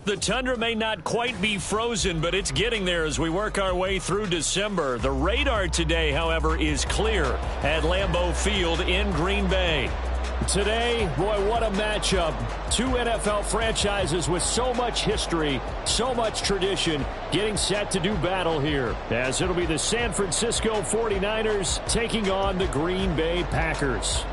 The tundra may not quite be frozen, but it's getting there as we work our way through December. The radar today, however, is clear at Lambeau Field in Green Bay. Today, boy, what a matchup. Two NFL franchises with so much history, so much tradition, getting set to do battle here, as it'll be the San Francisco 49ers taking on the Green Bay Packers.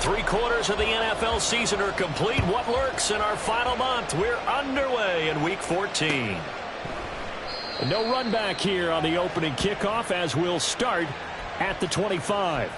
Three-quarters of the NFL season are complete. What lurks in our final month? We're underway in Week 14. No run back here on the opening kickoff as we'll start at the 25.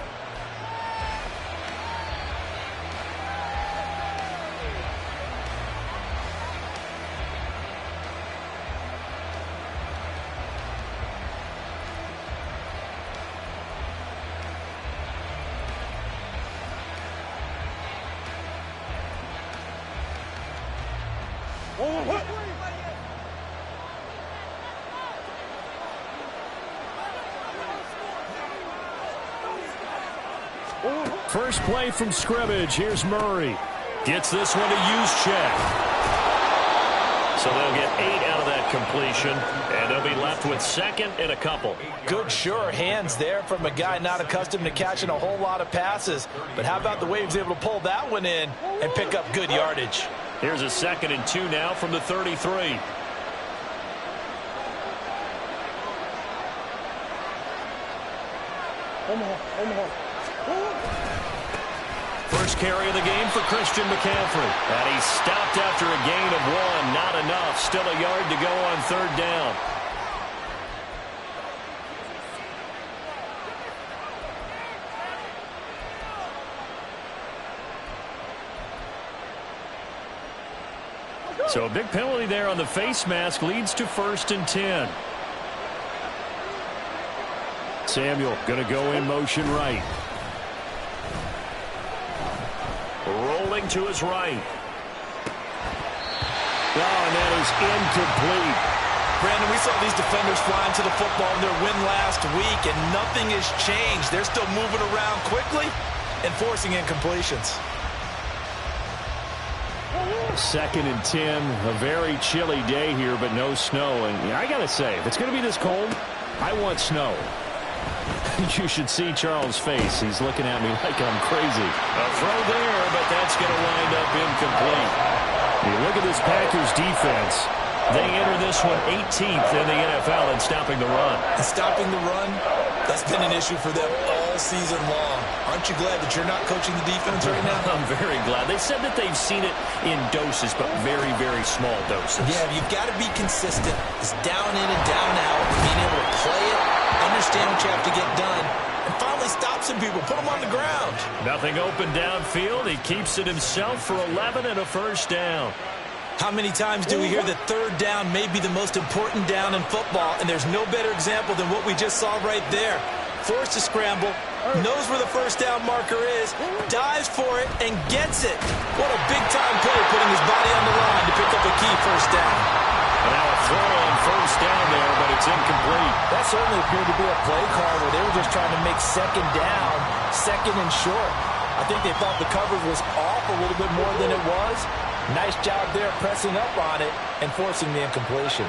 First play from scrimmage. Here's Murray. Gets this one to Juszczyk. So they'll get 8 out of that completion, and they'll be left with second and a couple. Good, sure hands there from a guy not accustomed to catching a whole lot of passes. But how about the way he was able to pull that one in and pick up good yardage? Here's a 2nd and 2 now from the 33. First carry of the game for Christian McCaffrey. And he's stopped after a gain of 1. Not enough. Still a yard to go on 3rd down. So a big penalty there on the face mask leads to 1st and 10. Samuel going to go in motion right. Rolling to his right. Oh, and that is incomplete. Brandon, we saw these defenders flying to the football in their win last week, and nothing has changed. They're still moving around quickly and forcing incompletions. 2nd and 10. A very chilly day here, but no snow. And I got to say, if it's going to be this cold, I want snow. You should see Charles' face. He's looking at me like I'm crazy. A throw there, but that's going to wind up incomplete. You look at this Packers defense. They enter this one 18th in the NFL in stopping the run. And stopping the run, that's been an issue for them all season long. Aren't you glad that you're not coaching the defense right now? I'm very glad. They said that they've seen it in doses, but very, very small doses. Yeah, you've got to be consistent. It's down in and down out, being able to play it, understand what you have to get done, and finally stop some people, put them on the ground. Nothing open downfield. He keeps it himself for 11 and a 1st down. How many times do we hear that 3rd down may be the most important down in football, and there's no better example than what we just saw right there. Forced to scramble, knows where the 1st down marker is, dives for it, and gets it. What a big-time play, putting his body on the line to pick up a key 1st down. And now a throw on 1st down there, but it's incomplete. That certainly appeared to be a play call where they were just trying to make 2nd down, 2nd and short. I think they thought the coverage was off a little bit more than it was. Nice job there pressing up on it and forcing the incompletion.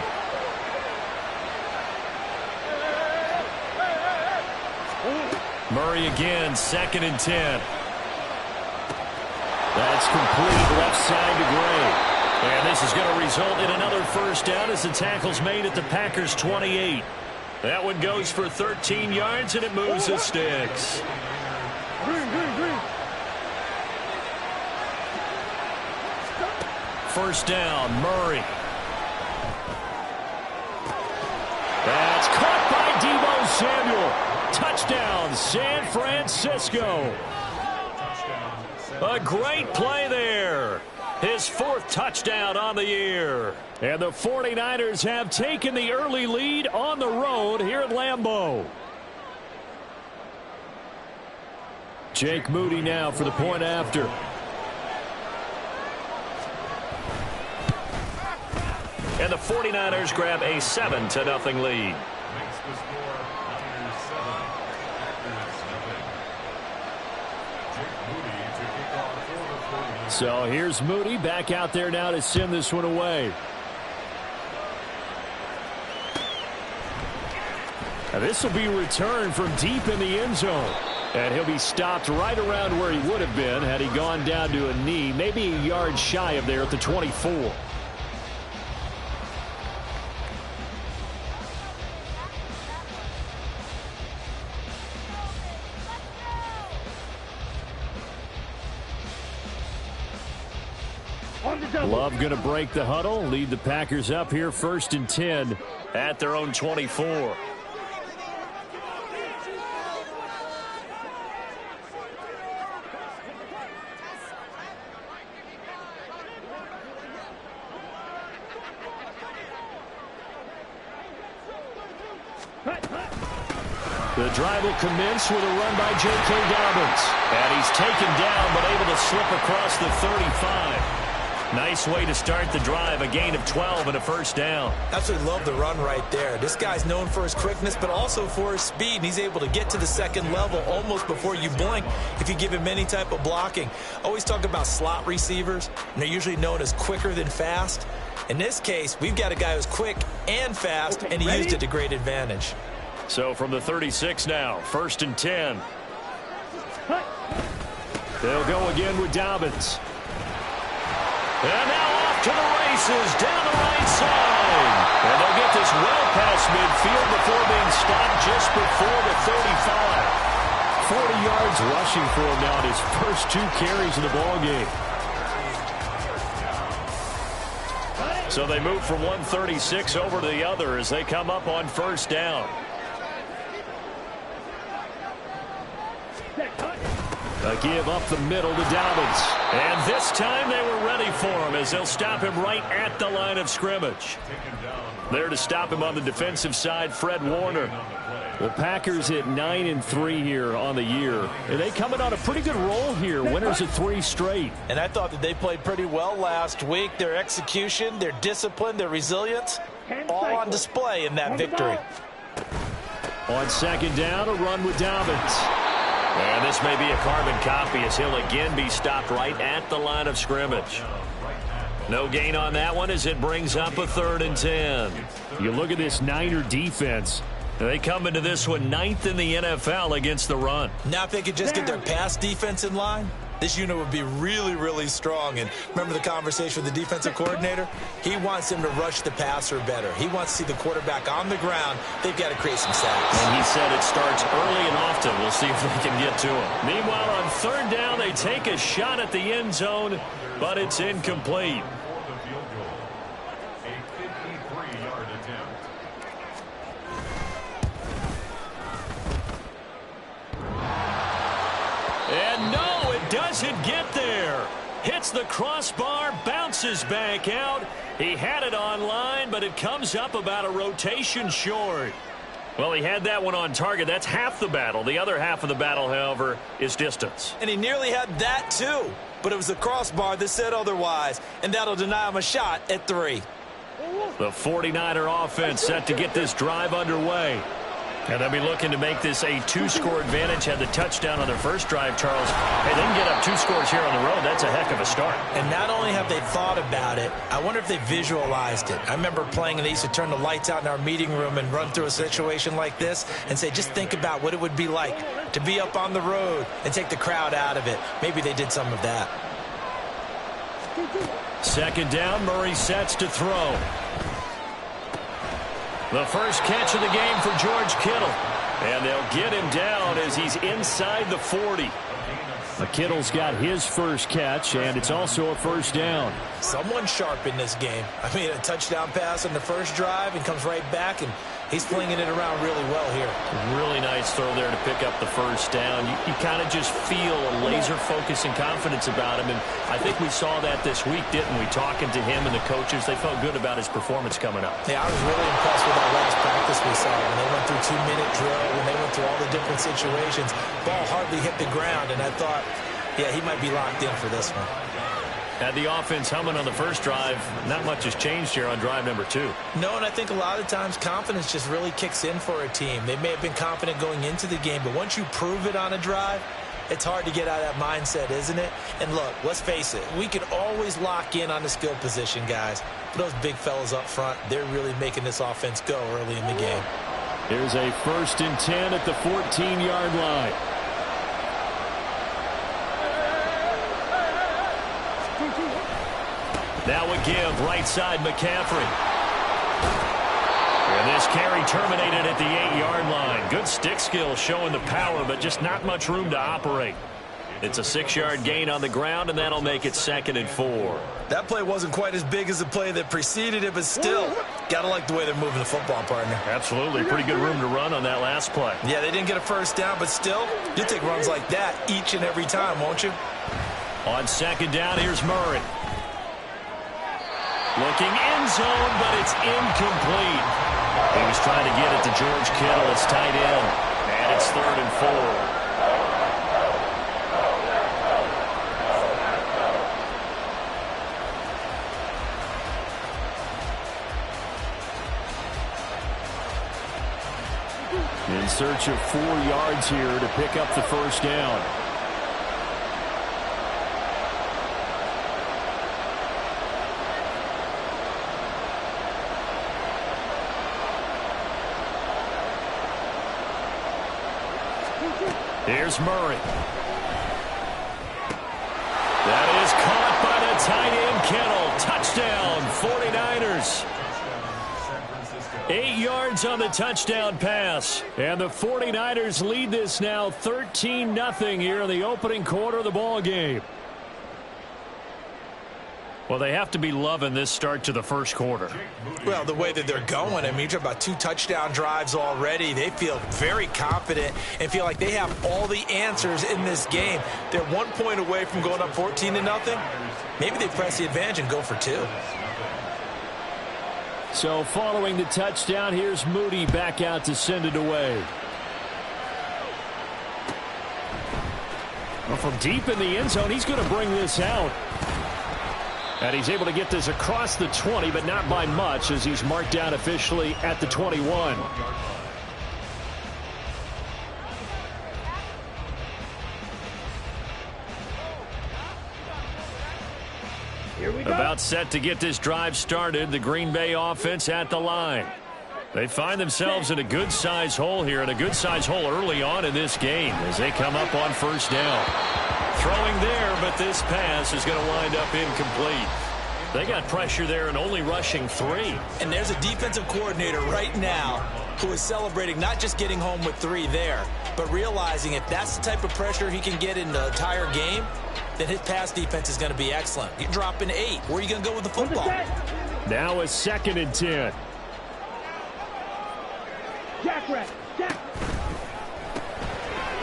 Murray again, 2nd and 10. That's complete, left side to Gray. And this is going to result in another 1st down as the tackle's made at the Packers' 28. That one goes for 13 yards, and it moves the sticks. First down, Murray. That's caught by Deebo Samuel. Touchdown, San Francisco. A great play there. His 4th touchdown on the year. And the 49ers have taken the early lead on the road here at Lambeau. Jake Moody now for the point after. And the 49ers grab a 7-0 lead. So here's Moody back out there now to send this one away. Now this will be returned from deep in the end zone. And he'll be stopped right around where he would have been had he gone down to a knee, maybe a yard shy of there at the 24. Love going to break the huddle, lead the Packers up here 1st and 10 at their own 24. The drive will commence with a run by J.K. Dobbins. And he's taken down but able to slip across the 35. Nice way to start the drive, a gain of 12 and a first down. Absolutely love the run right there. This guy's known for his quickness, but also for his speed. And he's able to get to the second level almost before you blink if you give him any type of blocking. Always talk about slot receivers, and they're usually known as quicker than fast. In this case, we've got a guy who's quick and fast, and he used it to great advantage. So from the 36 now, 1st and 10. They'll go again with Dobbins. And now off to the races down the right side. And they'll get this well past midfield before being stopped just before the 35. 40 yards rushing for him now in his first 2 carries of the ballgame. So they move from 136 over to the other as they come up on 1st down. A give up the middle to Dobbins. And this time they were ready for him as they'll stop him right at the line of scrimmage. There to stop him on the defensive side, Fred Warner. Well, Packers hit 9-3 here on the year. And they coming on a pretty good roll here. Winners of 3 straight. And I thought that they played pretty well last week. Their execution, their discipline, their resilience, all on display in that victory. On 2nd down, a run with Dobbins. And this may be a carbon copy as he'll again be stopped right at the line of scrimmage. No gain on that one as it brings up a 3rd and 10. You look at this Niner defense. They come into this one 9th in the NFL against the run. Now if they could just get their pass defense in line, this unit would be really, really strong. And remember the conversation with the defensive coordinator? He wants them to rush the passer better. He wants to see the quarterback on the ground. They've got to create some sacks. And he said it starts early and often. We'll see if they can get to him. Meanwhile, on 3rd down, they take a shot at the end zone, but it's incomplete. And no, it doesn't get there. Hits the crossbar, bounces back out. He had it on line, but it comes up about a rotation short. Well, he had that one on target. That's half the battle. The other half of the battle, however, is distance. And he nearly had that, too. But it was the crossbar that said otherwise, and that'll deny him a shot at 3. The 49er offense set to get this drive underway. And they'll be looking to make this a 2-score advantage. Had the touchdown on their first drive, Charles. Hey, they can get up 2 scores here on the road. That's a heck of a start. And not only have they thought about it, I wonder if they visualized it. I remember playing, and they used to turn the lights out in our meeting room and run through a situation like this and say, just think about what it would be like to be up on the road and take the crowd out of it. Maybe they did some of that. 2nd down, Murray sets to throw. The first catch of the game for George Kittle. And they'll get him down as he's inside the 40. Kittle's got his first catch, and it's also a 1st down. Someone sharp in this game. I mean, a touchdown pass on the first drive and comes right back, and he's flinging it around really well here. Really nice throw there to pick up the 1st down. You kind of just feel a laser focus and confidence about him, and I think we saw that this week, didn't we? Talking to him and the coaches, they felt good about his performance coming up. Yeah, I was really impressed with that last practice we saw when they went through 2-minute drill, when they went through all the different situations. Ball hardly hit the ground, and I thought, yeah, he might be locked in for this one. Had the offense humming on the first drive. Not much has changed here on drive number 2. No, and I think a lot of times confidence just really kicks in for a team. They may have been confident going into the game, but once you prove it on a drive, It's hard to get out of that mindset, isn't it? And look, let's face it, we can always lock in on the skill position, guys. But those big fellas up front, they're really making this offense go early in the game. Here's a 1st and 10 at the 14-yard line. Now a give, right side McCaffrey. And this carry terminated at the 8-yard line. Good stick skill showing the power, but just not much room to operate. It's a 6-yard gain on the ground, and that'll make it 2nd and 4. That play wasn't quite as big as the play that preceded it, but still, got to like the way they're moving the football, partner. Absolutely. Pretty good room to run on that last play. Yeah, they didn't get a first down, but still, you take runs like that each and every time, won't you? On 2nd down, here's Murray. Looking end zone, but it's incomplete. He was trying to get it to George Kittle. It's tight end. And it's 3rd and 4. In search of 4 yards here to pick up the 1st down. Here's Murray. That is caught by the tight end Kittle. Touchdown, 49ers. 8 yards on the touchdown pass. And the 49ers lead this now 13-0 here in the opening quarter of the ball game. Well, they have to be loving this start to the first quarter. Well, the way that they're going, I mean, you're talking about 2 touchdown drives already. They feel very confident and feel like they have all the answers in this game. They're 1 point away from going up 14-0. Maybe they press the advantage and go for 2. So following the touchdown, here's Moody back out to send it away. Well, from deep in the end zone, he's going to bring this out. And he's able to get this across the 20, but not by much, as he's marked down officially at the 21. About set to get this drive started. The Green Bay offense at the line. They find themselves in a good-sized hole here, and a good-sized hole early on in this game as they come up on 1st down. Throwing there, but this pass is going to wind up incomplete. They got pressure there and only rushing 3. And there's a defensive coordinator right now who is celebrating not just getting home with 3 there, but realizing if that's the type of pressure he can get in the entire game, then his pass defense is going to be excellent. You're dropping 8. Where are you going to go with the football? Now a 2nd and 10.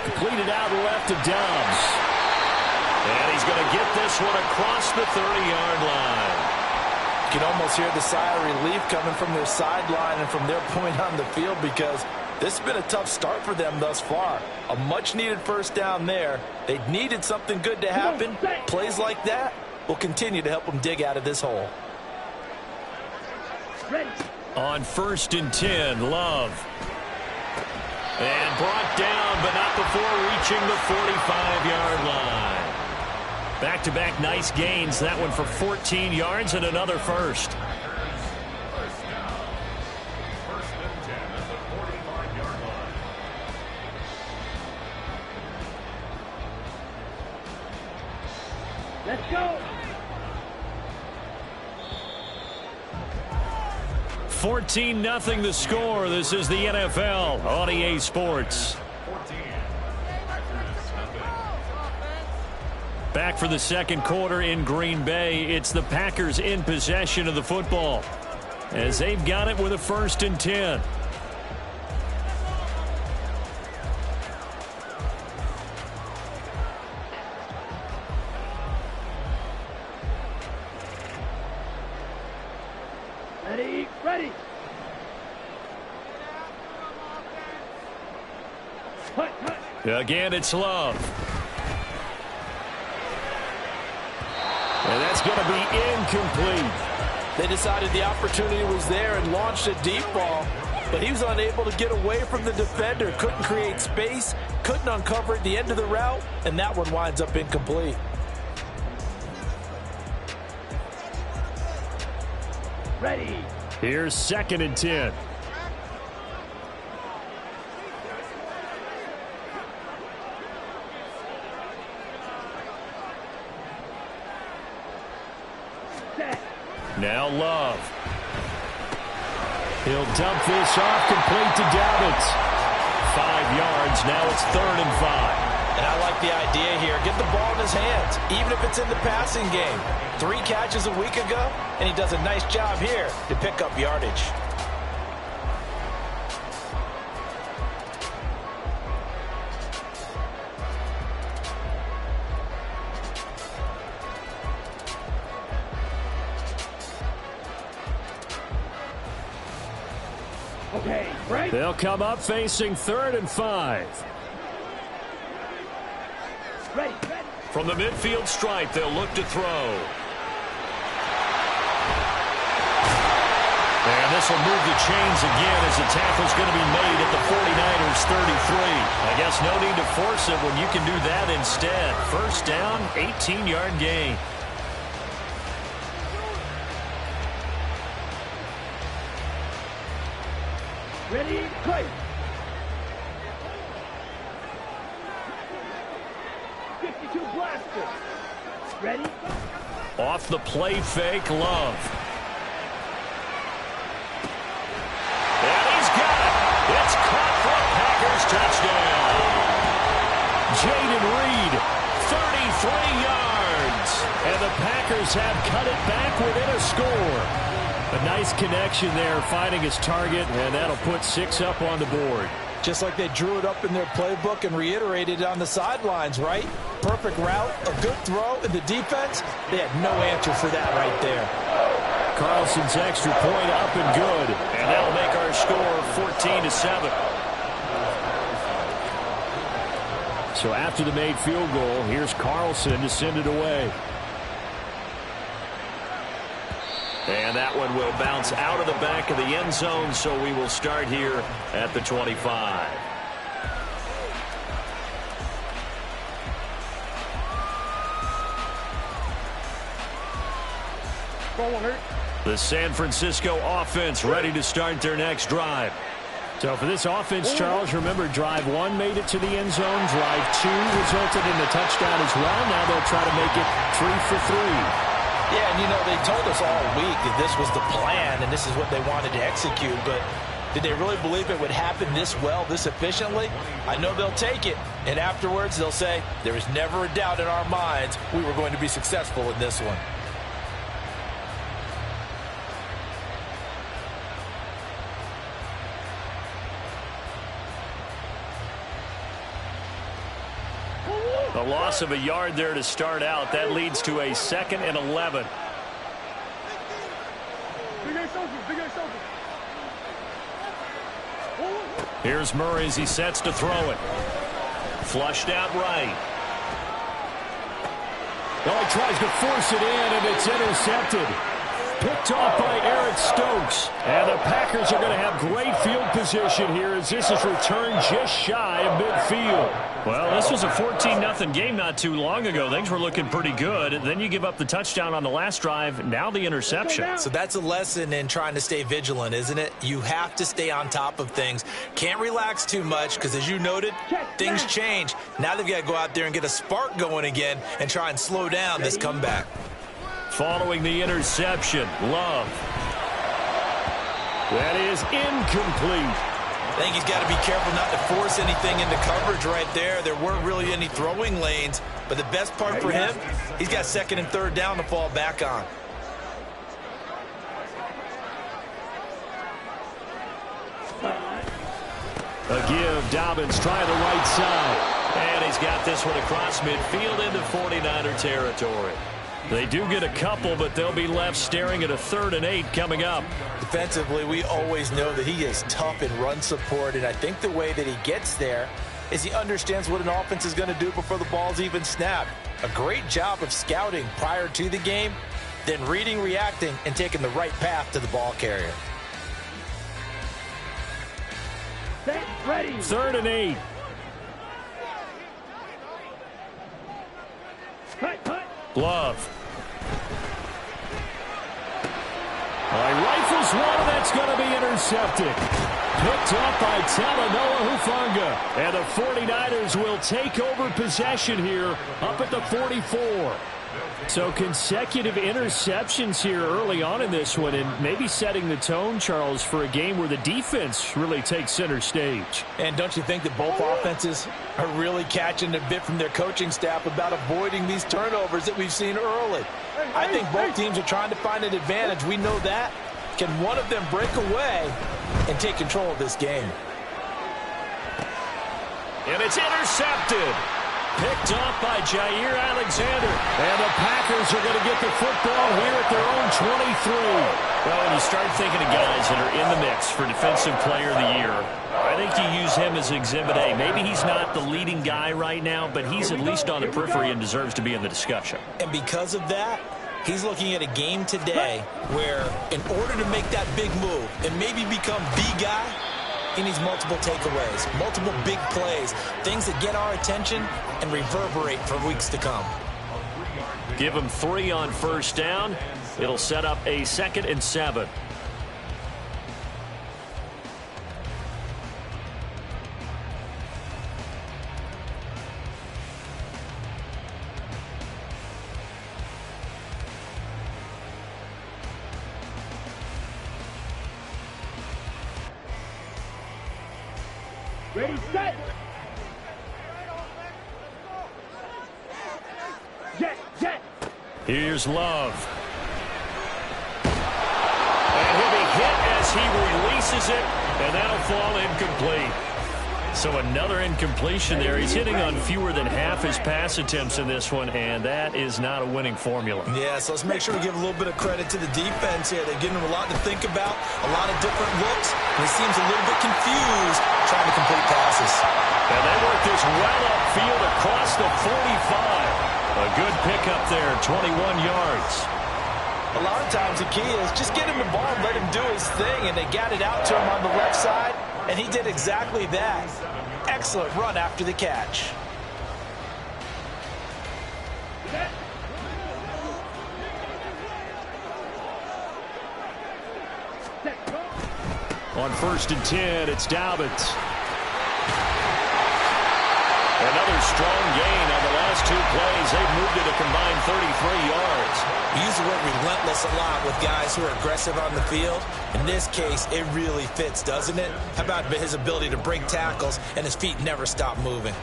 Completed out left to Dobbs. And he's going to get this one across the 30-yard line. You can almost hear the sigh of relief coming from their sideline and from their point on the field, because this has been a tough start for them thus far. A much-needed 1st down there. They needed something good to happen. Plays like that will continue to help them dig out of this hole. On 1st and 10, Love. And brought down, but not before reaching the 45-yard line. Back-to-back nice gains. That one for 14 yards and another 1st. Let's go. 14-0 the score. This is the NFL on EA Sports. Back for the 2nd quarter in Green Bay. It's the Packers in possession of the football as they've got it with a 1st and 10. Ready. Again, it's Love. And that's going to be incomplete. They decided the opportunity was there and launched a deep ball. but he was unable to get away from the defender, couldn't create space, couldn't uncover at the end of the route, and that one winds up incomplete. Ready. Here's 2nd and 10. Set. Now Love. He'll dump this off, complete to Dobbins. 5 yards, now it's 3rd and 5. And I like the idea here. Get the ball in his hands, even if it's in the passing game. 3 catches a week ago, and he does a nice job here to pick up yardage. Okay, break. They'll come up facing 3rd and 5. Ready, ready. From the midfield stripe, they'll look to throw. And this will move the chains again as the tackle's going to be made at the 49ers 33. I guess no need to force it when you can do that instead. 1st down, 18-yard gain. Ready, play. Blaster. Ready? Off the play fake, Love. And he's got it. It's caught for a Packers touchdown. Jaden Reed, 33 yards. And the Packers have cut it back within a score. A nice connection there, finding his target, and that'll put 6 up on the board. Just like they drew it up in their playbook and reiterated it on the sidelines, right? Perfect route, a good throw, and the defense, they had no answer for that right there. Carlson's extra point up and good, and that'll make our score 14-7. So after the made field goal, here's Carlson to send it away. And that one will bounce out of the back of the end zone, so we will start here at the 25. The San Francisco offense ready to start their next drive. So for this offense, Charles, remember drive 1 made it to the end zone. Drive 2 resulted in the touchdown as well. Now they'll try to make it 3 for 3. Yeah, and you know, they told us all week that this was the plan and this is what they wanted to execute, but did they really believe it would happen this well, this efficiently? I know they'll take it, and afterwards they'll say, there was never a doubt in our minds we were going to be successful in this one. A loss of a yard there to start out. That leads to a 2nd and 11. Here's Murray as he sets to throw it. Flushed out right. Oh, he tries to force it in, and it's intercepted. Picked off by Eric Stokes. And the Packers are going to have great field position here as this is returned just shy of midfield. Well, this was a 14-0 game not too long ago. Things were looking pretty good. Then you give up the touchdown on the last drive. Now the interception. So that's a lesson in trying to stay vigilant, isn't it? You have to stay on top of things. Can't relax too much because, as you noted, things change. Now they've got to go out there and get a spark going again and try and slow down this comeback. Following the interception, Love. That is incomplete. I think he's got to be careful not to force anything into coverage right there. There weren't really any throwing lanes, but the best part for him, he's got 2nd and 3rd down to fall back on. A give, Dobbins trying the right side. And he's got this one across midfield into 49er territory. They do get a couple, but they'll be left staring at a 3rd and 8 coming up. Defensively, we always know that he is tough in run support, and I think the way that he gets there is he understands what an offense is going to do before the ball's even snapped. A great job of scouting prior to the game, then reading, reacting, and taking the right path to the ball carrier. Ready. 3rd and 8. Cut. Love. Rifles one, and that's going to be intercepted. Picked up by Talanoa Hufanga. And the 49ers will take over possession here up at the 44. So consecutive interceptions here early on in this one, and maybe setting the tone, Charles, for a game where the defense really takes center stage. And don't you think that both offenses are really catching a bit from their coaching staff about avoiding these turnovers that we've seen early? I think both teams are trying to find an advantage. We know that. Can one of them break away and take control of this game? And it's intercepted. Picked off by Jair Alexander. And the Packers are going to get the football here at their own 23. Well, when you start thinking of guys that are in the mix for Defensive Player of the Year, I think you use him as Exhibit A. Maybe he's not the leading guy right now, but he's at least on the periphery and deserves to be in the discussion. And because of that, he's looking at a game today where in order to make that big move and maybe become the guy, he needs multiple takeaways, multiple big plays, things that get our attention and reverberate for weeks to come. Give him 3 on 1st down. It'll set up a 2nd and 7. Ready, set. Jet. Here's Love. And he'll be hit as he releases it, and that'll fall incomplete. So another incompletion there. He's hitting on fewer than half his pass attempts in this one, and that is not a winning formula. Yeah, so let's make sure we give a little bit of credit to the defense here. They're giving him a lot to think about, a lot of different looks, and he seems a little bit confused trying to complete passes. And they work this well upfield across the 45. A good pickup there, 21 yards. A lot of times the key is just get him the ball and let him do his thing, and they got it out to him on the left side, and he did exactly that. Excellent run after the catch. On 1st and 10, it's Dobbins. Another strong gain on the last 2 plays. They've moved it a combined 33 yards. We use the word relentless a lot with guys who are aggressive on the field. In this case, it really fits, doesn't it? How about his ability to break tackles and his feet never stop moving?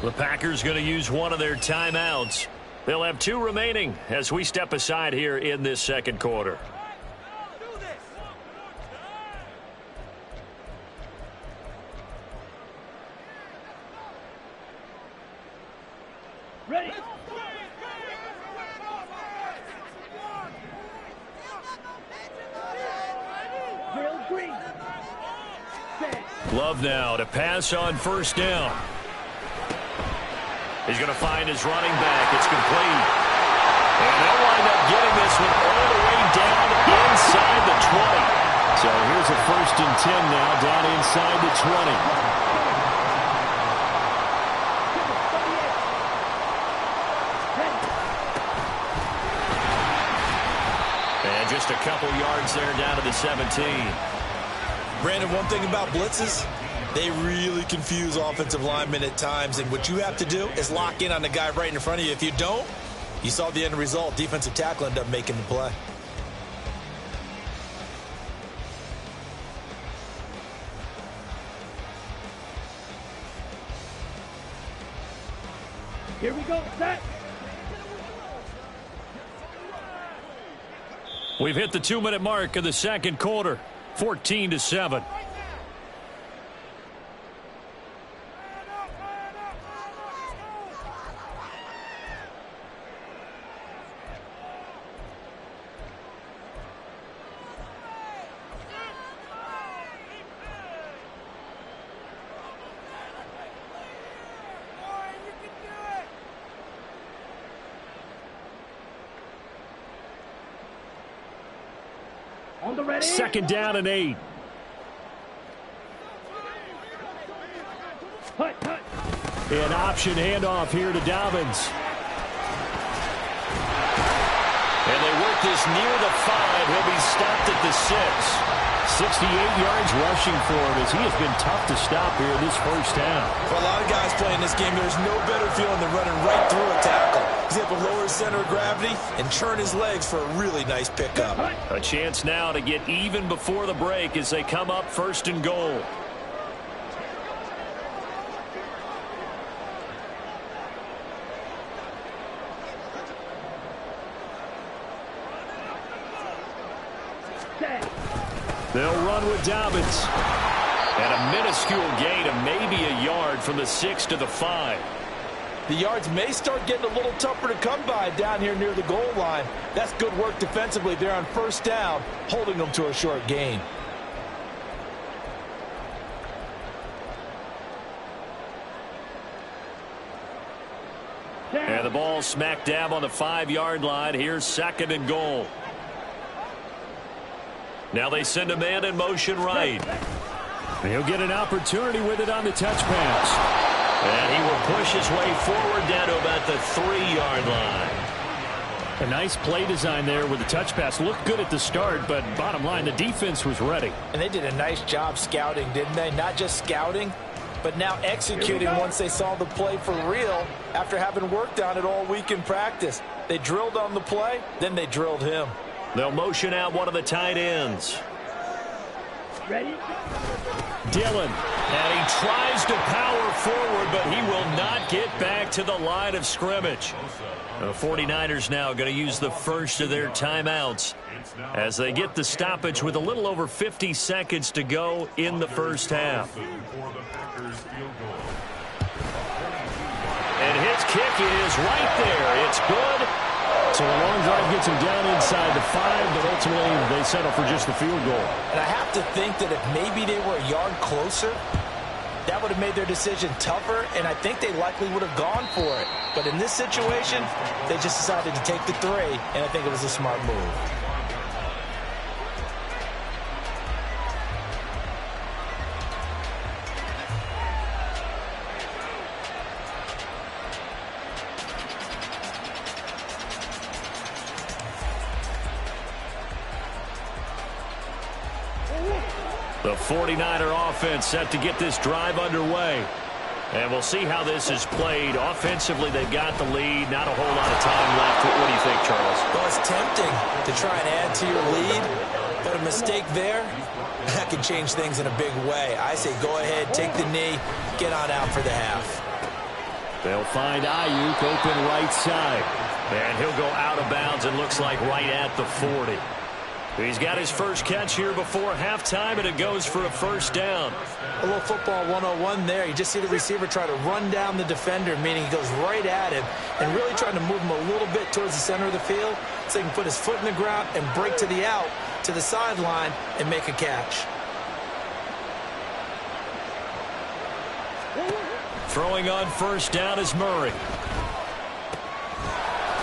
The Packers going to use one of their timeouts. They'll have 2 remaining as we step aside here in this 2nd quarter. Ready. Drill green. Set. Love now to pass on 1st down. He's going to find his running back. It's complete. And they'll wind up getting this one all the way down inside the 20. So here's a 1st and 10 now down inside the 20. And just a couple yards there down to the 17. Brandon, one thing about blitzes, they really confuse offensive linemen at times, and what you have to do is lock in on the guy right in front of you. If you don't, you saw the end result. Defensive tackle ended up making the play. Here we go, set. We've hit the 2-minute mark of the 2nd quarter, 14-7. Second down and 8. An option handoff here to Dobbins. And they work this near the 5. He'll be stopped at the 6. 68 yards rushing for him as he has been tough to stop here in this first half. For a lot of guys playing this game, there's no better feeling than running right through a tackle. He's able to lower his center of gravity and turn his legs for a really nice pickup. A chance now to get even before the break as they come up first and goal. They'll run with Dobbins. And a minuscule gain of maybe a yard from the 6 to the 5. The yards may start getting a little tougher to come by down here near the goal line. That's good work defensively there on first down, holding them to a short gain. And the ball smack dab on the 5-yard line. Here's second and goal. Now they send a man in motion right. He'll get an opportunity with it on the touch pass. And he will push his way forward down to about the 3-yard line. A nice play design there with the touch pass. Looked good at the start, but bottom line, the defense was ready. And they did a nice job scouting, didn't they? Not just scouting, but now executing once they saw the play for real after having worked on it all week in practice. They drilled on the play, then they drilled him. They'll motion out one of the tight ends. Ready? Dillon. And he tries to power forward, but he will not get back to the line of scrimmage. The 49ers now going to use the first of their timeouts as they get the stoppage with a little over 50 seconds to go in the first half. And his kick is right there. It's good. So a long drive gets him down inside the 5, but ultimately they settle for just the field goal. And I have to think that if maybe they were a yard closer, that would have made their decision tougher, and I think they likely would have gone for it. But in this situation, they just decided to take the 3, and I think it was a smart move. The 49er offense set to get this drive underway. And we'll see how this is played. Offensively, they've got the lead. Not a whole lot of time left. What do you think, Charles? Well, it's tempting to try and add to your lead, but a mistake there, that can change things in a big way. I say go ahead, take the knee, get on out for the half. They'll find Ayuk open right side. And he'll go out of bounds and looks like right at the 40. He's got his first catch here before halftime, and it goes for a first down. A little football 101 there. You just see the receiver try to run down the defender, meaning he goes right at him and really trying to move him a little bit towards the center of the field so he can put his foot in the ground and break to the out, to the sideline, and make a catch. Throwing on first down is Murray.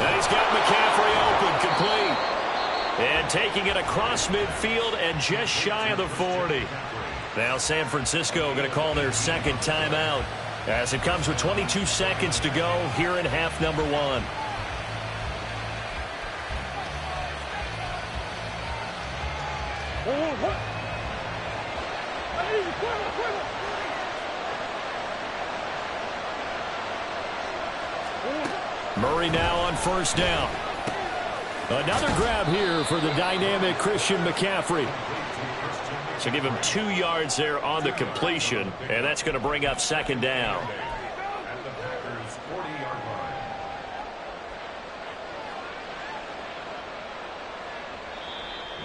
And he's got McCaffrey open, complete. And taking it across midfield and just shy of the 40. Now San Francisco going to call their second timeout as it comes with 22 seconds to go here in half number 1. Murray now on first down. Another grab here for the dynamic Christian McCaffrey. So give him 2 yards there on the completion, and that's going to bring up second down.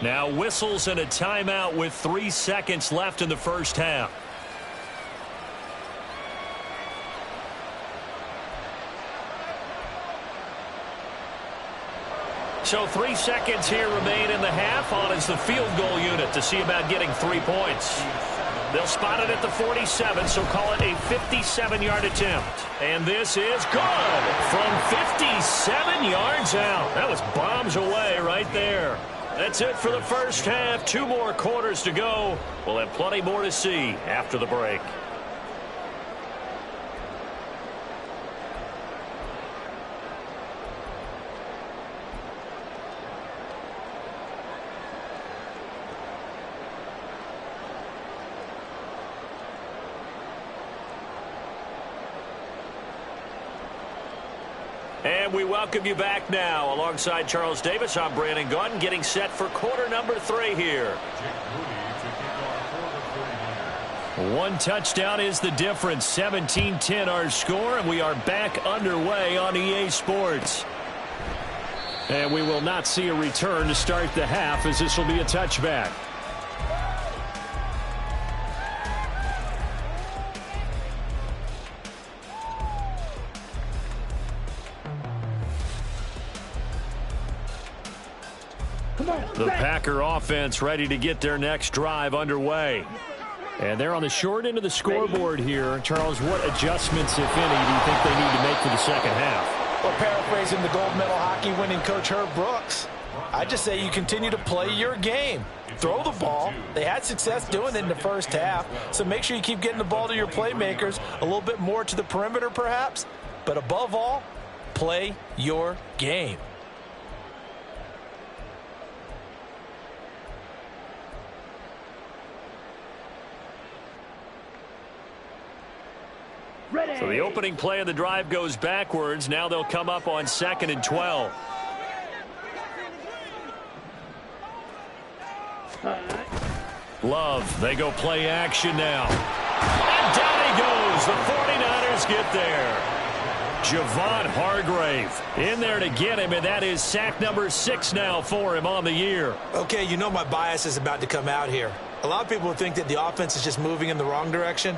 Now whistles and a timeout with 3 seconds left in the first half. So 3 seconds here remain in the half. On is the field goal unit to see about getting 3 points. They'll spot it at the 47, so call it a 57-yard attempt. And this is good from 57 yards out. That was bombs away right there. That's it for the first half. 2 more quarters to go. We'll have plenty more to see after the break. And we welcome you back now. Alongside Charles Davis, I'm Brandon Gaudin, getting set for quarter number 3 here. 1 touchdown is the difference. 17-10 our score, and we are back underway on EA Sports. And we will not see a return to start the half, as this will be a touchback. The Packer offense ready to get their next drive underway. And they're on the short end of the scoreboard here. Charles, what adjustments, if any, do you think they need to make for the second half? Well, paraphrasing the gold medal hockey winning coach Herb Brooks, I just say you continue to play your game. Throw the ball. They had success doing it in the first half, so make sure you keep getting the ball to your playmakers, a little bit more to the perimeter perhaps, but above all, play your game. So the opening play of the drive goes backwards. Now they'll come up on 2nd and 12. Love, they go play action now. And down he goes. The 49ers get there. Javon Hargrave in there to get him, and that is sack number 6 now for him on the year. Okay, you know my bias is about to come out here. A lot of people think that the offense is just moving in the wrong direction.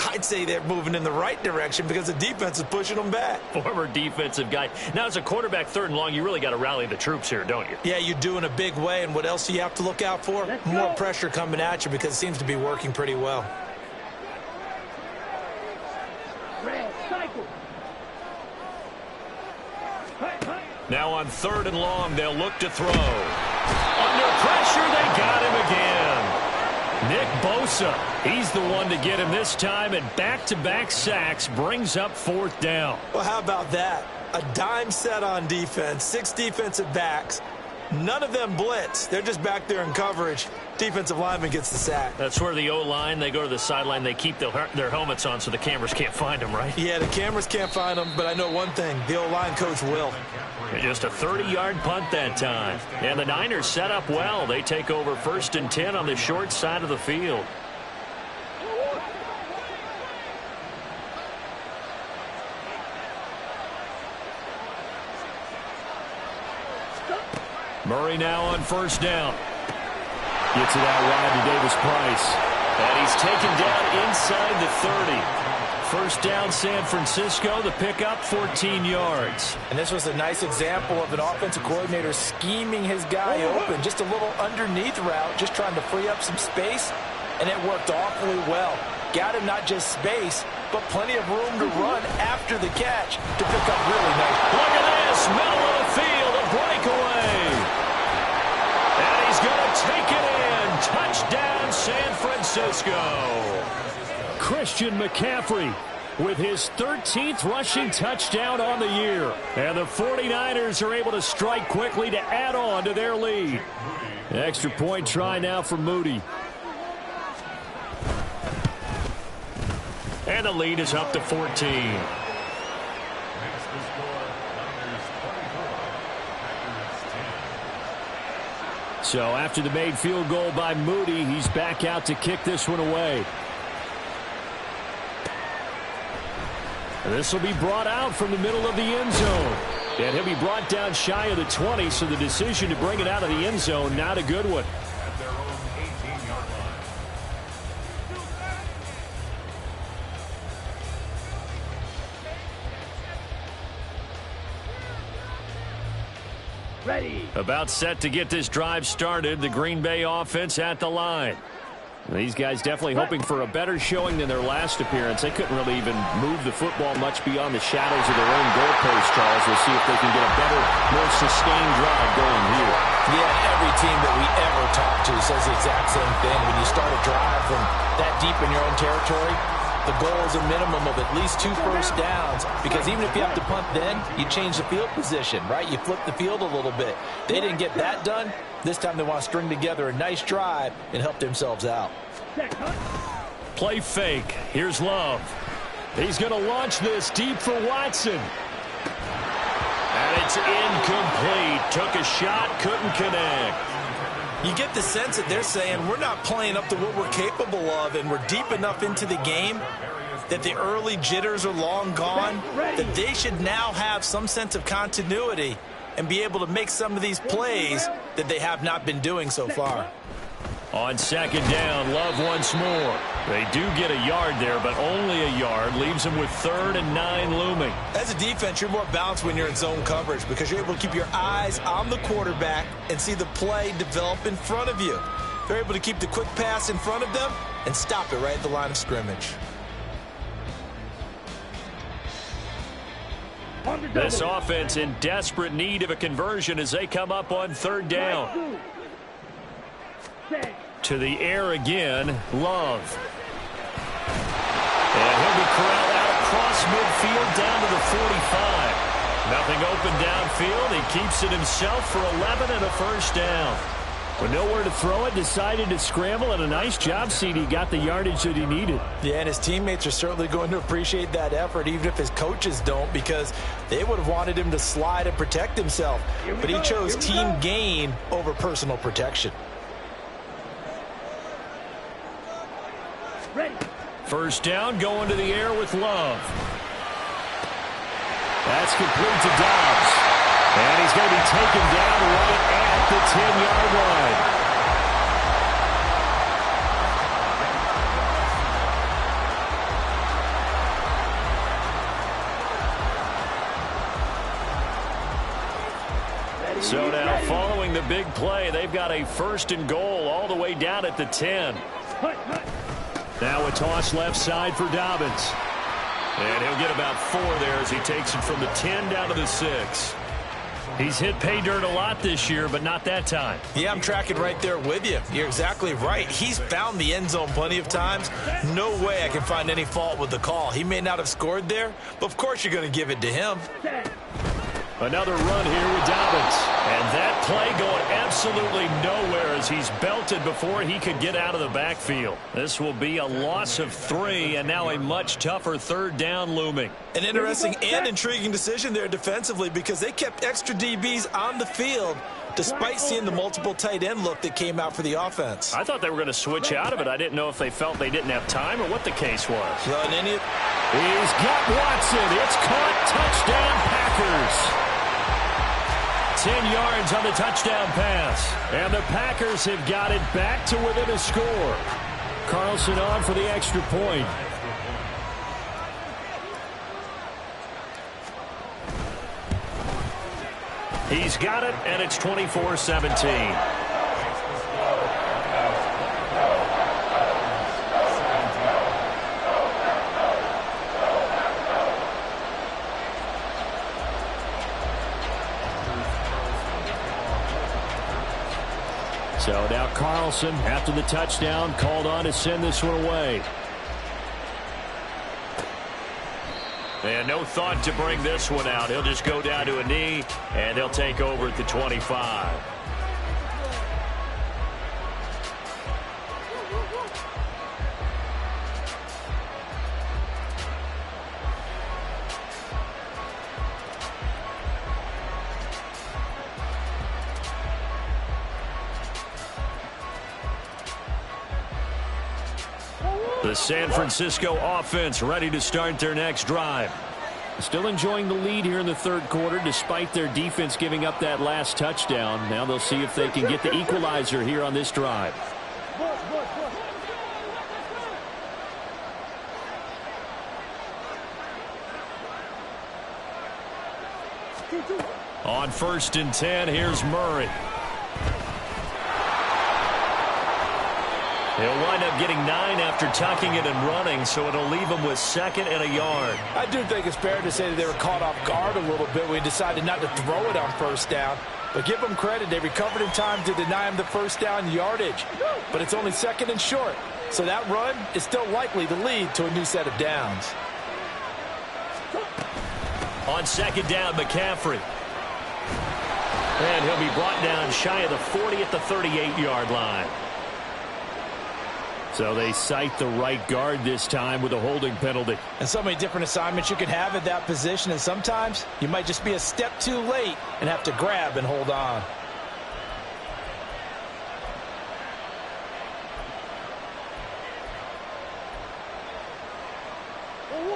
I'd say they're moving in the right direction because the defense is pushing them back. Former defensive guy. Now, as a quarterback 3rd and long, you really got to rally the troops here, don't you? Yeah, you do in a big way. And what else do you have to look out for? More pressure coming at you because it seems to be working pretty well. Now on 3rd and long, they'll look to throw. Under pressure, they got him again. Nick Bosa, he's the one to get him this time, and back-to-back sacks brings up 4th down. Well, how about that? A dime set on defense, 6 defensive backs. None of them blitz. They're just back there in coverage. Defensive lineman gets the sack. That's where the O-line, they go to the sideline, they keep their helmets on so the cameras can't find them, right? Yeah, the cameras can't find them, but I know one thing. The O-line coach will. Just a 30-yard punt that time. And the Niners set up well. They take over 1st and 10 on the short side of the field. Murray now on 1st down. Gets it out wide to Davis Price. And he's taken down inside the 30. 1st down, San Francisco. The pickup, 14 yards. And this was a nice example of an offensive coordinator scheming his guy open. Just a little underneath route, just trying to free up some space, and it worked awfully well. Got him not just space, but plenty of room to run after the catch to pick up really nice. Look at this, middle of the field, a breakaway. And he's going to take it in. Touchdown, San Francisco. Christian McCaffrey with his 13th rushing touchdown on the year. And the 49ers are able to strike quickly to add on to their lead. Extra point try now for Moody. And the lead is up to 14. So after the made field goal by Moody, he's back out to kick this one away. And this will be brought out from the middle of the end zone. And he'll be brought down shy of the 20, so the decision to bring it out of the end zone, not a good one. At their own 18-yard line. Ready. About set to get this drive started. The Green Bay offense at the line. These guys definitely hoping for a better showing than their last appearance. They couldn't really even move the football much beyond the shadows of their own goalpost, Charles. We'll see if they can get a better, more sustained drive going here. Yeah, every team that we ever talk to says the exact same thing. When you start a drive from that deep in your own territory, the goal is a minimum of at least 2 first downs, because even if you have to punt then, you change the field position, right? You flip the field a little bit. They didn't get that done. This time they want to string together a nice drive and help themselves out. Play fake. Here's Love. He's going to launch this deep for Watson. And it's incomplete. Took a shot, couldn't connect. You get the sense that they're saying we're not playing up to what we're capable of, and we're deep enough into the game that the early jitters are long gone, that they should now have some sense of continuity and be able to make some of these plays that they have not been doing so far. On second down, Love once more. They do get a yard there, but only a yard. Leaves them with 3rd and 9 looming. As a defense, you're more balanced when you're in zone coverage because you're able to keep your eyes on the quarterback and see the play develop in front of you. They're able to keep the quick pass in front of them and stop it right at the line of scrimmage. This offense in desperate need of a conversion as they come up on 3rd down. To the air again, Love. And he'll be corralled out across midfield down to the 45. Nothing open downfield. He keeps it himself for 11 and a first down. With nowhere to throw it, decided to scramble, and a nice job, CD. Got the yardage that he needed. Yeah, and his teammates are certainly going to appreciate that effort, even if his coaches don't, because they would have wanted him to slide and protect himself. But he chose team gain over personal protection. Ready. First down, going to the air with Love. That's complete to Dobbs. And he's going to be taken down right at the 10-yard line. So now, following the big play, they've got a 1st and goal all the way down at the 10. Now a toss left side for Dobbins. And he'll get about 4 there as he takes it from the 10 down to the 6. He's hit pay dirt a lot this year, but not that time. Yeah, I'm tracking right there with you. You're exactly right. He's found the end zone plenty of times. No way I can find any fault with the call. He may not have scored there, but of course you're going to give it to him. Another run here with Dobbins. And that play going absolutely nowhere as he's belted before he could get out of the backfield. This will be a loss of 3, and now a much tougher 3rd down looming. An interesting and intriguing decision there defensively because they kept extra DBs on the field despite seeing the multiple tight end look that came out for the offense. I thought they were going to switch out of it. I didn't know if they felt they didn't have time or what the case was. Well, he's got Watson. It's caught. Touchdown, Packers. 10 yards on the touchdown pass. And the Packers have got it back to within a score. Carlson on for the extra point. He's got it, and it's 24-17. So now Carlson, after the touchdown, called on to send this one away. And no thought to bring this one out. He'll just go down to a knee, and they'll take over at the 25. The San Francisco offense ready to start their next drive. Still enjoying the lead here in the 3rd quarter despite their defense giving up that last touchdown. Now they'll see if they can get the equalizer here on this drive. On 1st and 10, here's Murray. He'll wind up getting 9 after tucking it and running, so it'll leave him with 2nd and a yard. I do think it's fair to say that they were caught off guard a little bit when he decided not to throw it on 1st down. But give them credit, they recovered in time to deny him the 1st down yardage. But it's only 2nd and short, so that run is still likely to lead to a new set of downs. On 2nd down, McCaffrey. And he'll be brought down shy of the 40 at the 38-yard line. So they cite the right guard this time with a holding penalty. And so many different assignments you can have at that position, and sometimes you might just be a step too late and have to grab and hold on.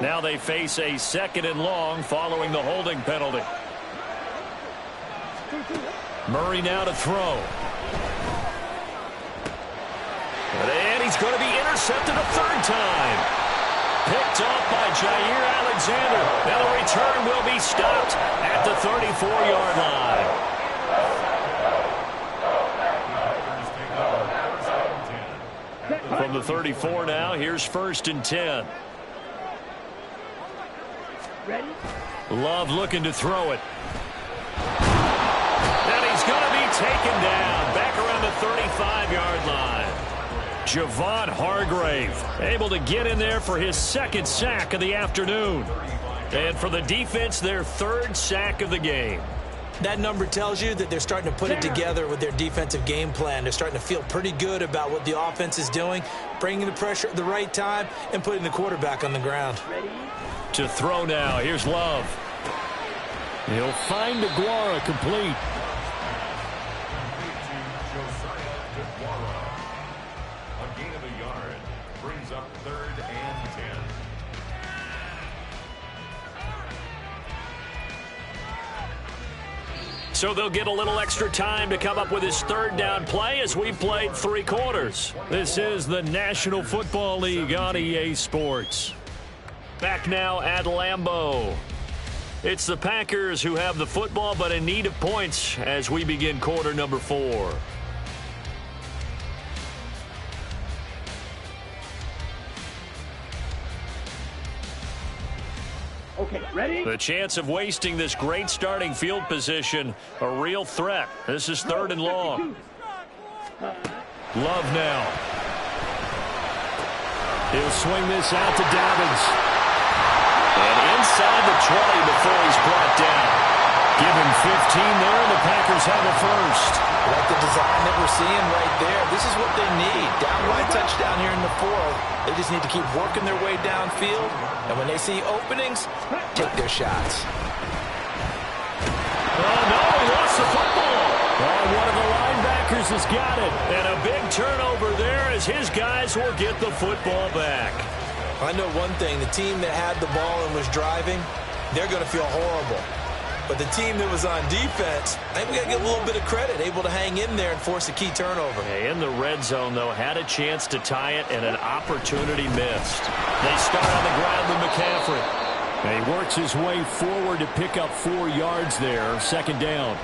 Now they face a 2nd and long following the holding penalty. Murray now to throw. And he's going to be intercepted a 3rd time. Picked off by Jair Alexander. Now the return will be stopped at the 34-yard line. From the 34 now, here's 1st and 10. Ready? Love looking to throw it. And he's going to be taken down back around the 35-yard line. Javon Hargrave able to get in there for his 2nd sack of the afternoon. And for the defense, their 3rd sack of the game. That number tells you that they're starting to put it together with their defensive game plan. They're starting to feel pretty good about what the offense is doing, bringing the pressure at the right time, and putting the quarterback on the ground. To throw now, here's Love. He'll find Aguara complete. So they'll get a little extra time to come up with his 3rd down play as we played 3 quarters. This is the National Football League on EA Sports. Back now at Lambeau. It's the Packers who have the football but in need of points as we begin quarter number 4. Okay, ready? The chance of wasting this great starting field position, a real threat. This is 3rd and long. Love now. He'll swing this out to Dobbins. And inside the 20 before he's brought down. Give him 15 there, and the Packers have a 1st. I like the design that we're seeing right there. This is what they need. Downright touchdown here in the 4th. They just need to keep working their way downfield. And when they see openings, take their shots. Oh, no, he lost the football. Oh, one of the linebackers has got it. And a big turnover there as his guys will get the football back. I know one thing. The team that had the ball and was driving, they're going to feel horrible. But the team that was on defense, I think we got to give a little bit of credit, able to hang in there and force a key turnover. In the red zone, though, had a chance to tie it and an opportunity missed. They start on the ground with McCaffrey. And he works his way forward to pick up 4 yards there, 2nd down.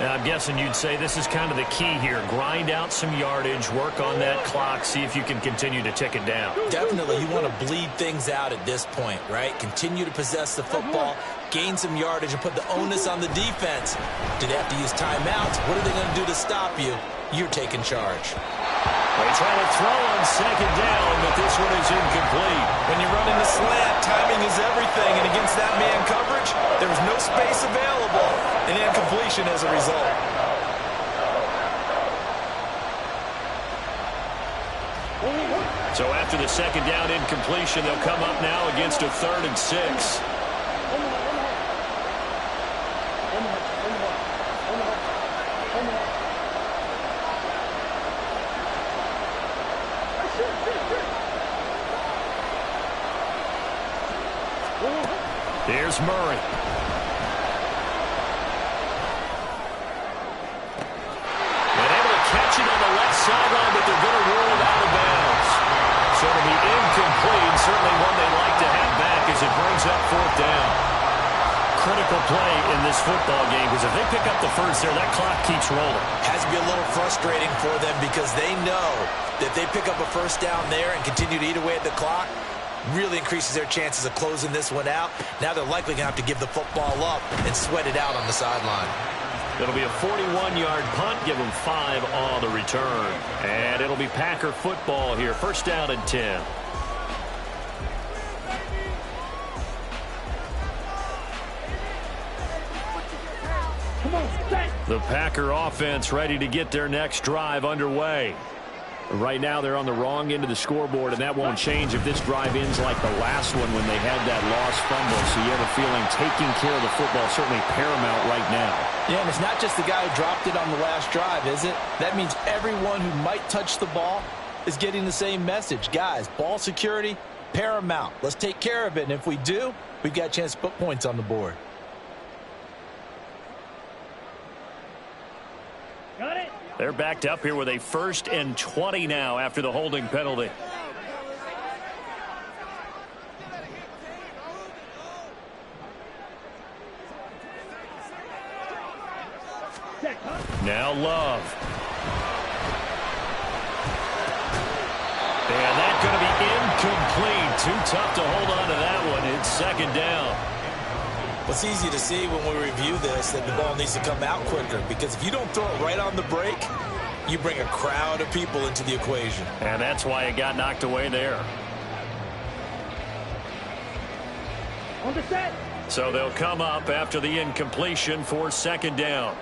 And I'm guessing you'd say this is kind of the key here. Grind out some yardage, work on that clock, see if you can continue to tick it down. Definitely, you want to bleed things out at this point, right? Continue to possess the football, gain some yardage, and put the onus on the defense. Do they have to use timeouts? What are they going to do to stop you? You're taking charge. They try to throw on 2nd down, but this one is incomplete. When you run in the slant, timing is everything, and against that man coverage, there was no space available, and incompletion as a result. So after the 2nd down incompletion, they'll come up now against a 3rd and 6. Here's Murray. And able to catch it on the left sideline, but they're going to rule it out of bounds. So it'll be incomplete. Certainly one they'd like to have back as it brings up 4th down. critical play in this football game because if they pick up the first there, that clock keeps rolling. Has to be a little frustrating for them because they know that if they pick up a first down there and continue to eat away at the clock, really increases their chances of closing this one out. Now they're likely going to have to give the football up and sweat it out on the sideline. It'll be a 41-yard punt. Give them 5 on the return. And it'll be Packer football here. First down and 10. Come on, set. The Packer offense ready to get their next drive underway. Right now they're on the wrong end of the scoreboard, and that won't change if this drive ends like the last one when they had that lost fumble. So you have a feeling taking care of the football is certainly paramount right now. Yeah, and it's not just the guy who dropped it on the last drive, is it? That means everyone who might touch the ball is getting the same message. Guys, ball security, paramount. Let's take care of it, and if we do, we've got a chance to put points on the board. Got it. They're backed up here with a 1st and 20 now after the holding penalty. Now Love. And that's going to be incomplete. Too tough to hold on to that one. It's 2nd down. Well, it's easy to see when we review this that the ball needs to come out quicker because if you don't throw it right on the break, you bring a crowd of people into the equation. And that's why it got knocked away there. On the set. So they'll come up after the incompletion for 2nd down.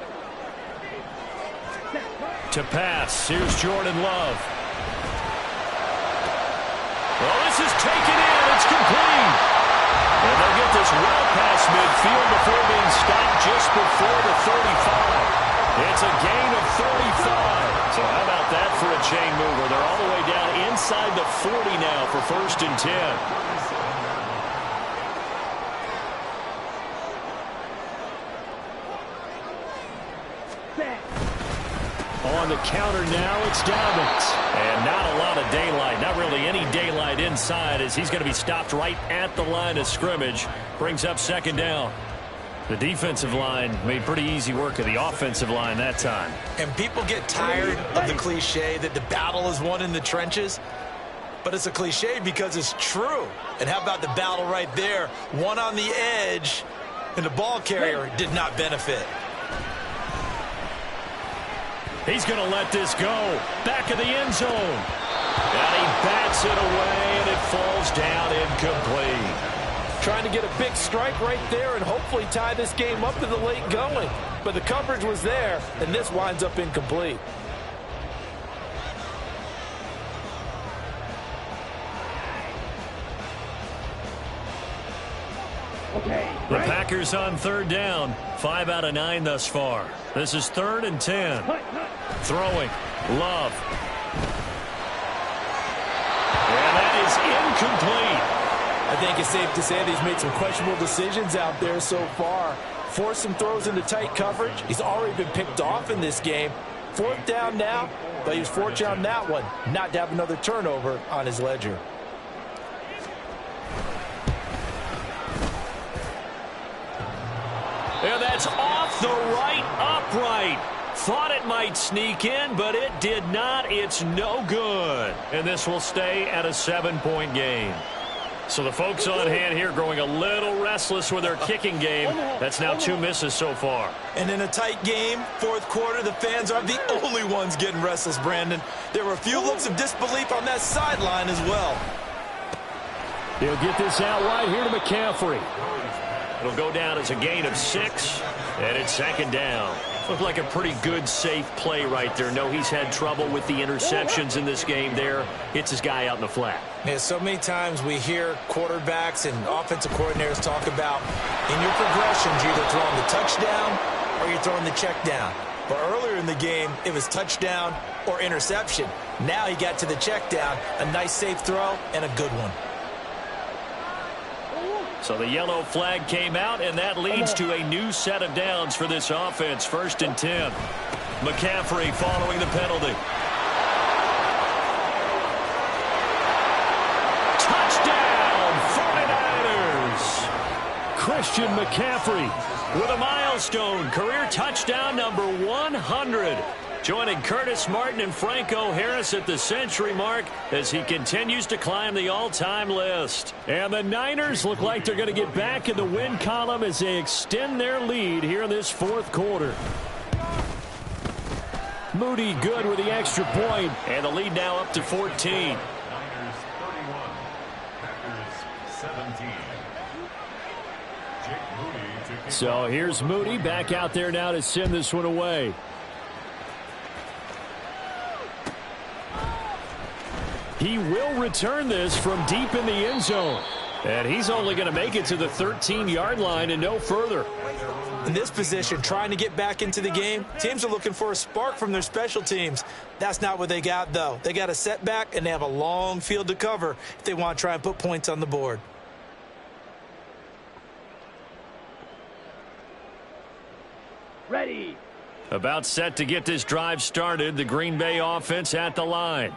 To pass, here's Jordan Love. Well, this is taken in. It's complete. And they'll get this well past midfield before being stopped just before the 35. It's a gain of 35. So how about that for a chain mover? They're all the way down inside the 40 now for 1st and 10. On the counter now, it's Dobbins. And not a lot of daylight. Not really any daylight inside as he's going to be stopped right at the line of scrimmage. Brings up 2nd down. The defensive line made pretty easy work of the offensive line that time. And people get tired of the cliche that the battle is won in the trenches. But it's a cliche because it's true. And how about the battle right there? One on the edge, and the ball carrier did not benefit. He's going to let this go. Back of the end zone. And he bats it away, and it falls down incomplete. Trying to get a big strike right there and hopefully tie this game up in the late going. But the coverage was there, and this winds up incomplete. Okay. The Packers on 3rd down. 5 out of 9 thus far. This is 3rd and 10. Throwing. Love. And that is incomplete. I think it's safe to say that he's made some questionable decisions out there so far. Forced some throws into tight coverage. He's already been picked off in this game. 4th down now, but he was fortunate on that one not to have another turnover on his ledger. And that's off the right upright. Thought it might sneak in, but it did not. It's no good. And this will stay at a 7-point game. So the folks on hand here growing a little restless with their kicking game. That's now 2 misses so far. And in a tight game, 4th quarter, the fans aren't the only ones getting restless, Brandon. There were a few looks of disbelief on that sideline as well. He'll get this out wide here to McCaffrey. It'll go down as a gain of 6, and it's 2nd down. Looked like a pretty good, safe play right there. No, he's had trouble with the interceptions in this game there. Hits his guy out in the flat. Yeah, so many times we hear quarterbacks and offensive coordinators talk about in your progressions, you're either throwing the touchdown or you're throwing the check down. But earlier in the game, it was touchdown or interception. Now he got to the check down, a nice safe throw and a good one. So the yellow flag came out, and that leads to a new set of downs for this offense. 1st and 10. McCaffrey following the penalty. Touchdown, 49ers. Christian McCaffrey with a milestone career touchdown number 100. Joining Curtis Martin and Franco Harris at the century mark as he continues to climb the all-time list. And the Niners look like they're going to get back in the win column as they extend their lead here in this fourth quarter. Moody good with the extra point, and the lead now up to 14. Niners 31, Packers 17. Jake Moody to kick So off. here's Moody back out there now to send this one away. He will return this from deep in the end zone. And he's only going to make it to the 13-yard line and no further. In this position, trying to get back into the game, teams are looking for a spark from their special teams. That's not what they got, though. They got a setback, and they have a long field to cover if they want to try and put points on the board. Ready. About set to get this drive started, the Green Bay offense at the line.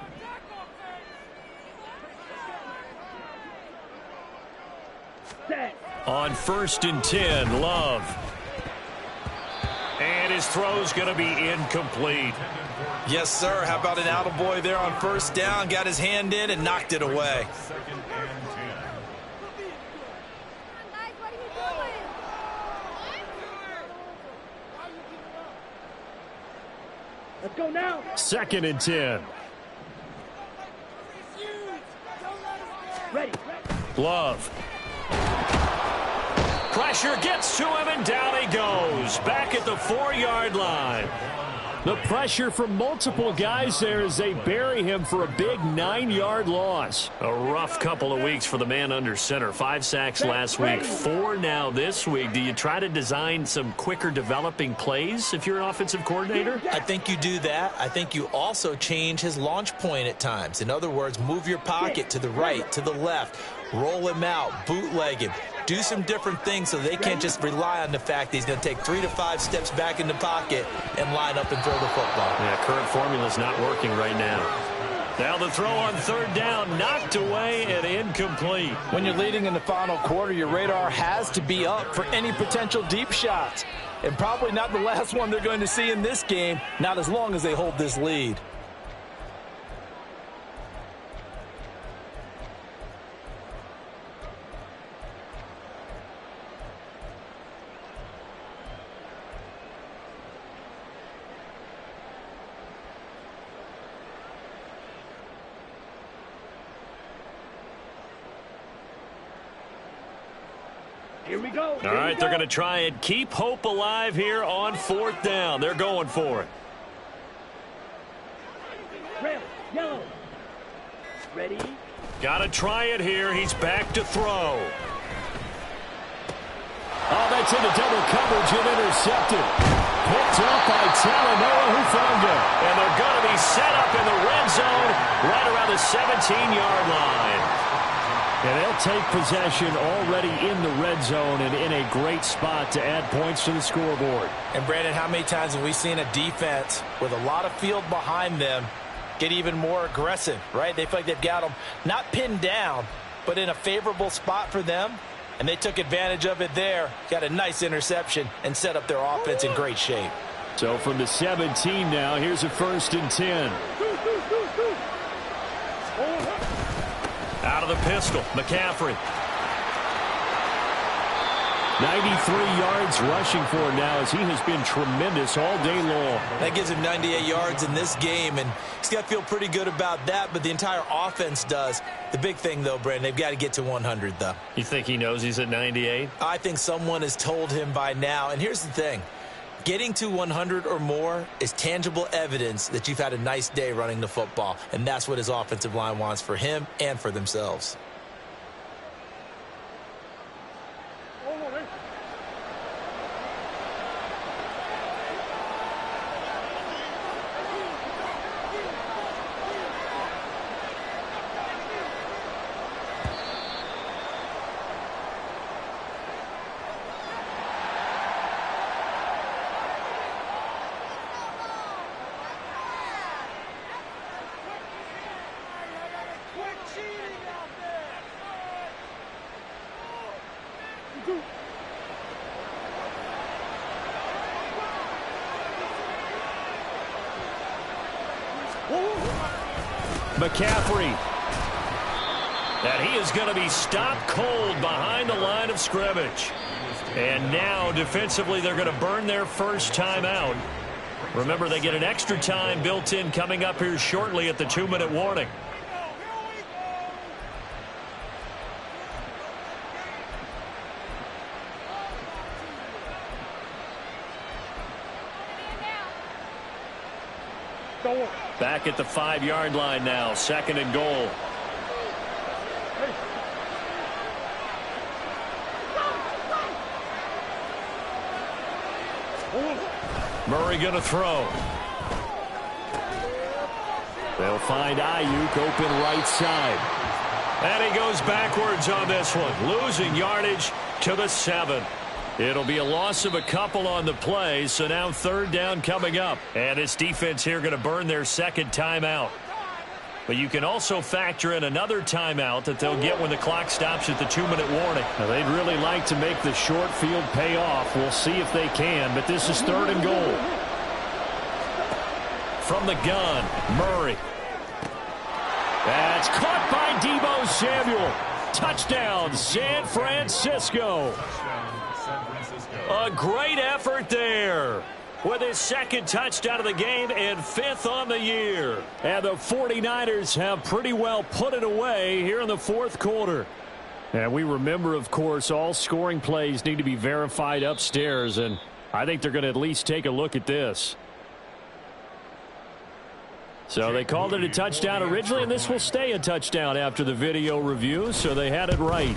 Set. On 1st and 10, Love. And his throw's going to be incomplete. Yes, sir. How about an attaboy there on first down? Got his hand in and knocked it away. Second and 10. Let's go now. 2nd and 10. Ready. Love. Pressure gets to him, and down he goes. Back at the 4-yard line. The pressure from multiple guys there as they bury him for a big 9-yard loss. A rough couple of weeks for the man under center. 5 sacks last week, 4 now this week. Do you try to design some quicker developing plays if you're an offensive coordinator? I think you do that. I think you also change his launch point at times. In other words, move your pocket to the right, to the left, roll him out, bootleg him. Do some different things so they can't just rely on the fact that he's going to take 3 to 5 steps back in the pocket and line up and throw the football. Yeah, current formula's not working right now. Now the throw on 3rd down, knocked away and incomplete. When you're leading in the final quarter, your radar has to be up for any potential deep shots. And probably not the last one they're going to see in this game, not as long as they hold this lead. Here we go. All right, they're going to try and keep hope alive here on 4th down. They're going for it. Red, yellow. Ready. Got to try it here. He's back to throw. Oh, that's into double coverage and intercepted. Picked up by Talanoa Hufanga. And they're going to be set up in the red zone right around the 17-yard line. And they'll take possession already in the red zone and in a great spot to add points to the scoreboard. And, Brandon, how many times have we seen a defense with a lot of field behind them get even more aggressive, right? They feel like they've got them not pinned down, but in a favorable spot for them. And they took advantage of it there, got a nice interception, and set up their offense in great shape. So from the 17 now, here's a 1st and 10. Out of the pistol, McCaffrey. 93 yards rushing for him now as he has been tremendous all day long. That gives him 98 yards in this game, and he's got to feel pretty good about that, but the entire offense does. The big thing, though, Brandon, they've got to get to 100, though. You think he knows he's at 98? I think someone has told him by now, and here's the thing. Getting to 100 or more is tangible evidence that you've had a nice day running the football, and that's what his offensive line wants for him and for themselves. McCaffrey. And he is going to be stopped cold behind the line of scrimmage. And now, defensively, they're going to burn their first timeout. Remember, they get an extra time built in coming up here shortly at the 2-minute warning. Back at the 5-yard line now, 2nd and goal. Murray going to throw. They'll find Ayuk open right side. And he goes backwards on this one, losing yardage to the 7. It'll be a loss of a couple on the play, so now 3rd down coming up. And this defense here going to burn their 2nd timeout. But you can also factor in another timeout that they'll get when the clock stops at the 2-minute warning. Now, they'd really like to make the short field pay off. We'll see if they can, but this is 3rd and goal. From the gun, Murray. That's caught by Deebo Samuel. Touchdown, San Francisco. A great effort there with his 2nd touchdown of the game and 5th on the year. And the 49ers have pretty well put it away here in the 4th quarter. And we remember, of course, all scoring plays need to be verified upstairs, and I think they're going to at least take a look at this. So they called it a touchdown originally, and this will stay a touchdown after the video review, so they had it right.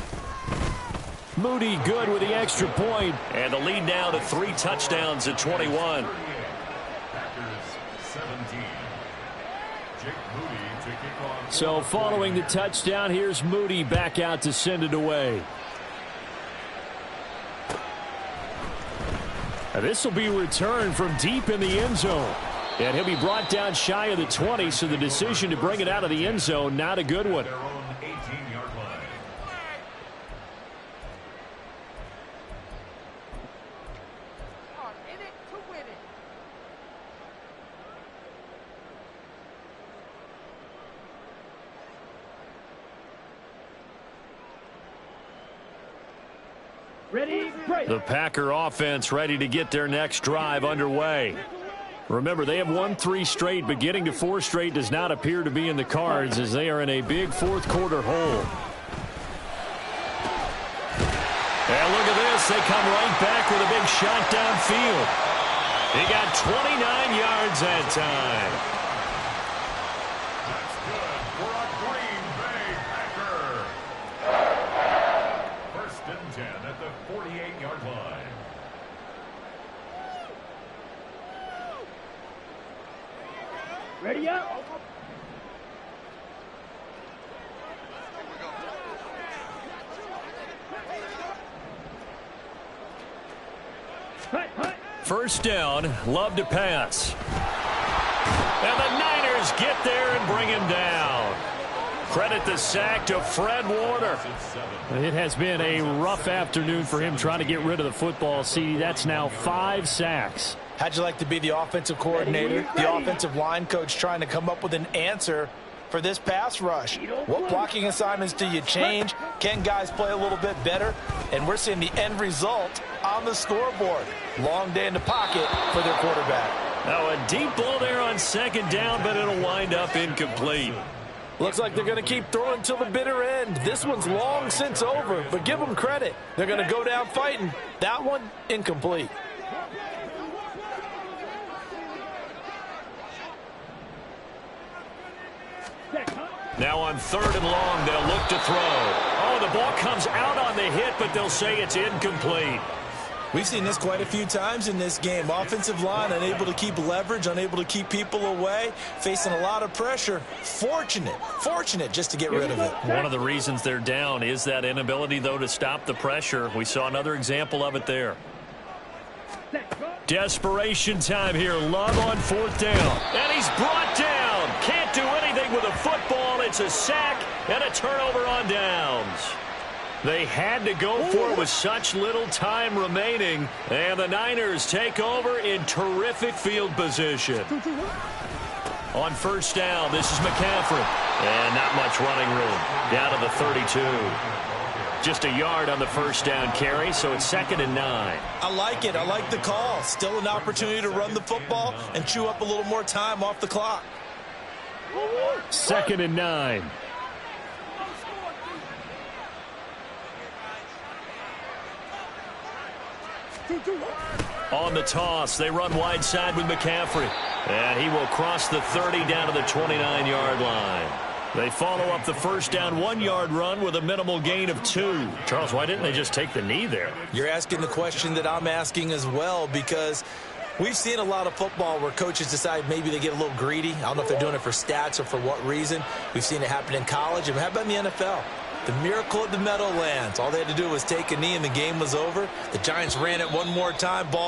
Moody good with the extra point, and the lead now to 3 touchdowns at 21. So following the touchdown, here's Moody back out to send it away. This will be returned from deep in the end zone. And he'll be brought down shy of the 20, so the decision to bring it out of the end zone, not a good one. Ready, break. The Packer offense ready to get their next drive underway. Remember, they have won 3 straight, but getting to 4 straight does not appear to be in the cards as they are in a big 4th quarter hole. And look at this. They come right back with a big shot downfield. He got 29 yards that time. That's good for a Green Bay Packer. 1st and 10 at the 48-yard line. Ready up. First down, love to pass. And the Niners get there and bring him down. Credit the sack to Fred Warner. It has been a rough afternoon for him trying to get rid of the football. See, that's now 5 sacks. How'd you like to be the offensive coordinator, the offensive line coach trying to come up with an answer for this pass rush? What blocking assignments do you change? Can guys play a little bit better? And we're seeing the end result on the scoreboard. Long day in the pocket for their quarterback. Now a deep ball there on 2nd down, but it'll wind up incomplete. Looks like they're going to keep throwing until the bitter end. This one's long since over, but give them credit. They're going to go down fighting. That one, incomplete. Now on 3rd and long, they'll look to throw. Oh, the ball comes out on the hit, but they'll say it's incomplete. We've seen this quite a few times in this game. Offensive line unable to keep leverage, unable to keep people away, facing a lot of pressure. Fortunate just to get rid of it. One of the reasons they're down is that inability, though, to stop the pressure. We saw another example of it there. Desperation time here. Love on 4th down. And he's brought down. Can't do anything with a football. It's a sack and a turnover on downs. They had to go for it with such little time remaining. And the Niners take over in terrific field position. On first down, this is McCaffrey. And not much running room. Down to the 32. Just a yard on the first down carry, so it's 2nd and 9. I like it. I like the call. Still an opportunity to run the football and chew up a little more time off the clock. 2nd and 9. On the toss, they run wide side with McCaffrey. And he will cross the 30 down to the 29-yard line. They follow up the first down 1-yard run with a minimal gain of 2. Charles, why didn't they just take the knee there? You're asking the question that I'm asking as well, because we've seen a lot of football where coaches decide maybe they get a little greedy. I don't know if they're doing it for stats or for what reason. We've seen it happen in college. And how about in the NFL? The miracle of the Meadowlands. All they had to do was take a knee and the game was over. The Giants ran it one more time. Ball